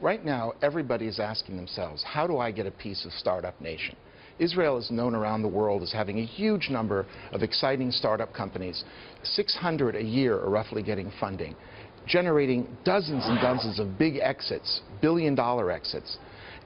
right now, everybody is asking themselves, how do I get a piece of Startup Nation? Israel is known around the world as having a huge number of exciting startup companies. 600 a year are roughly getting funding, generating dozens and dozens of big exits, billion-dollar exits.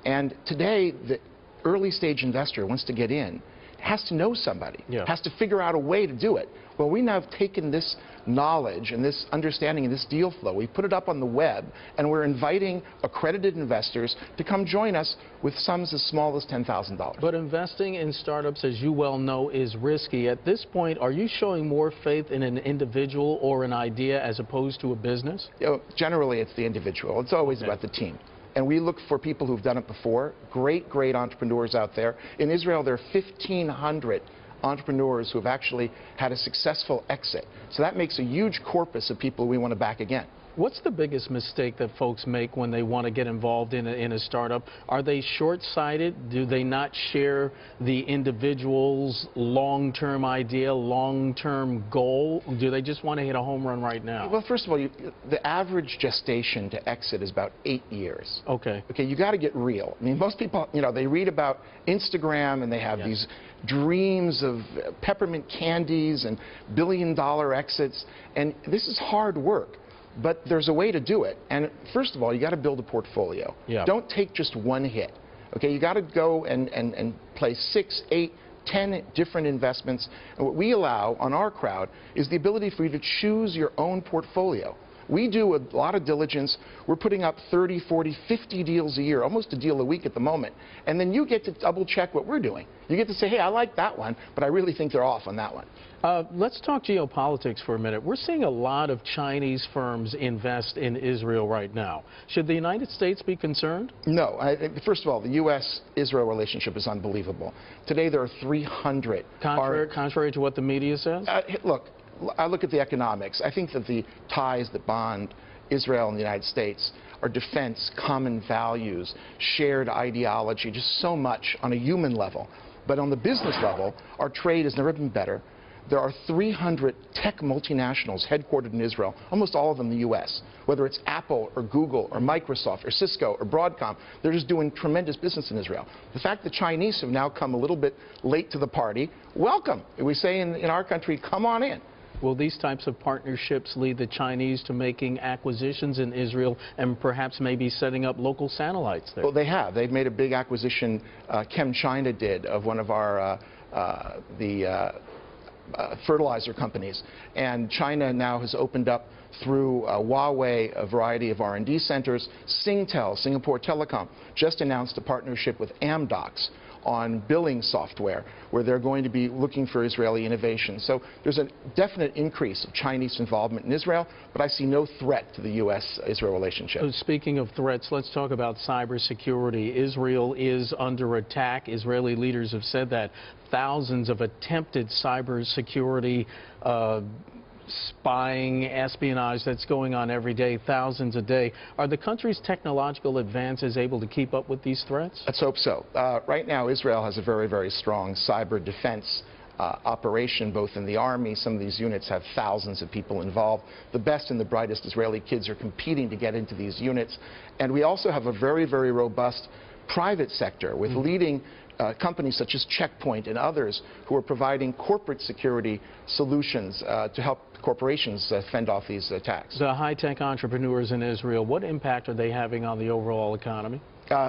And today, the early-stage investor wants to get in, has to know somebody, has to figure out a way to do it. Well, we now have taken this knowledge and this understanding and this deal flow, we put it up on the web, and we're inviting accredited investors to come join us with sums as small as $10,000. But investing in startups, as you well know, is risky. At this point, are you showing more faith in an individual or an idea as opposed to a business? Generally, it's the individual. It's always about the team. And we look for people who've done it before, great entrepreneurs out there. In Israel, there are 1,500 entrepreneurs who have actually had a successful exit. So that makes a huge corpus of people we want to back again. What's the biggest mistake that folks make when they want to get involved in a startup? Are they short-sighted? Do they not share the individual's long-term idea, long-term goal? Do they just want to hit a home run right now? Well, first of all, the average gestation to exit is about 8 years. Okay. Okay, you got to get real. I mean, most people, they read about Instagram and they have these dreams of peppermint candies and billion-dollar exits, and this is hard work. But there's a way to do it. And first of all, you got to build a portfolio. Don't take just one hit. Okay, you got to go and play 6, 8, 10 different investments. And what we allow on our crowd is the ability for you to choose your own portfolio. We do a lot of diligence. We're putting up 30, 40, 50 deals a year, almost a deal a week at the moment. And then you get to double check what we're doing. You get to say, hey, I like that one, but I really think they're off on that one. Let's talk geopolitics for a minute. We're seeing a lot of Chinese firms invest in Israel right now. Should the United States be concerned? No. First of all, the U.S.-Israel relationship is unbelievable. Today there are 300. Contrary to what the media says? Look, I look at the economics. I think that the ties that bond Israel and the United States are defense, common values, shared ideology, just so much on a human level. But on the business level, our trade has never been better. There are 300 tech multinationals headquartered in Israel, almost all of them in the U.S., whether it's Apple or Google or Microsoft or Cisco or Broadcom. They're just doing tremendous business in Israel. The fact that Chinese have now come a little bit late to the party, welcome. We say in our country, come on in. Will these types of partnerships lead the Chinese to making acquisitions in Israel and perhaps maybe setting up local satellites there? Well, they have. They've made a big acquisition, ChemChina did, of one of our fertilizer companies. And China now has opened up through Huawei a variety of R&D centers. Singtel, Singapore Telecom, just announced a partnership with Amdocs on billing software, where they're going to be looking for Israeli innovation. So there's a definite increase of Chinese involvement in Israel, but I see no threat to the U.S.-Israel relationship. Speaking of threats, let's talk about cybersecurity. Israel is under attack. Israeli leaders have said that. Thousands of attempted cybersecurity spying, espionage that's going on every day, thousands a day. Are the country's technological advances able to keep up with these threats? Let's hope so. Right now, Israel has a very, very strong cyber defense operation, both in the army. Some of these units have thousands of people involved. The best and the brightest Israeli kids are competing to get into these units. And we also have a very, very robust private sector with leading companies such as Checkpoint and others who are providing corporate security solutions to help corporations fend off these attacks. The high-tech entrepreneurs in Israel, what impact are they having on the overall economy?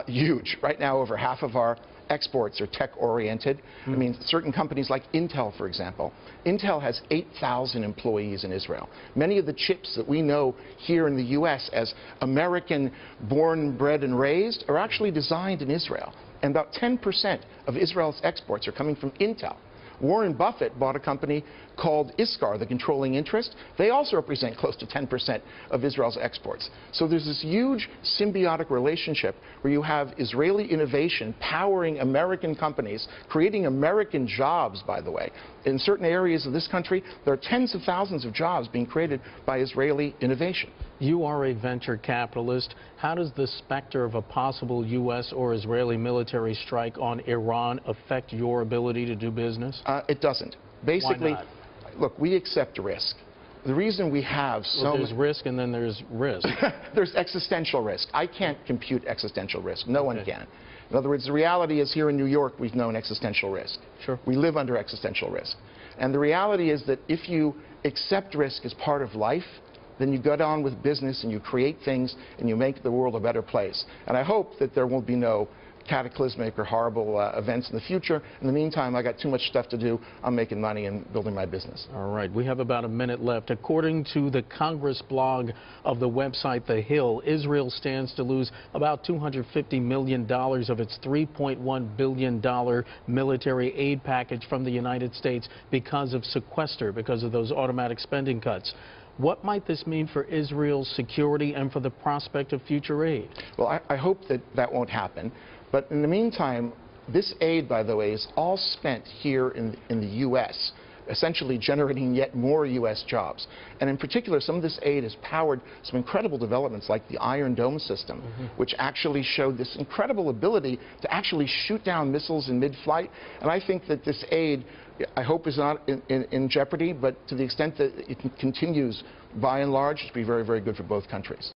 Huge. Right now, over half of our exports are tech-oriented. I mean, certain companies like Intel, for example. Intel has 8,000 employees in Israel. Many of the chips that we know here in the U.S. as American born, bred, and raised are actually designed in Israel. And about 10% of Israel's exports are coming from Intel. Warren Buffett bought a company called Iskar, the controlling interest. They also represent close to 10% of Israel's exports. So there's this huge symbiotic relationship where you have Israeli innovation powering American companies, creating American jobs, by the way. In certain areas of this country, there are tens of thousands of jobs being created by Israeli innovation. You are a venture capitalist. How does the specter of a possible U.S. or Israeli military strike on Iran affect your ability to do business? It doesn't. Basically, why not? Look, we accept risk. the reason we have so there's risk and then there's risk. There's existential risk. I can't compute existential risk. No one can. In other words, the reality is here in New York, we've known existential risk. Sure. We live under existential risk. And the reality is that if you accept risk as part of life, then you get on with business and you create things and you make the world a better place. And I hope that there won't be no cataclysmic or horrible events in the future. In the meantime, I got too much stuff to do. I'm making money and building my business. All right. We have about a minute left. According to the Congress blog of the website The Hill, Israel stands to lose about $250 million of its $3.1 billion military aid package from the United States because of sequester, because of those automatic spending cuts. What might this mean for Israel's security and for the prospect of future aid? Well, I hope that that won't happen. But in the meantime, this aid, by the way, is all spent here in the U.S., essentially generating yet more U.S. jobs. And in particular, some of this aid has powered some incredible developments like the Iron Dome system, which actually showed this incredible ability to actually shoot down missiles in mid-flight. And I think that this aid, I hope, is not in jeopardy, but to the extent that it continues, by and large, it will be very, very good for both countries.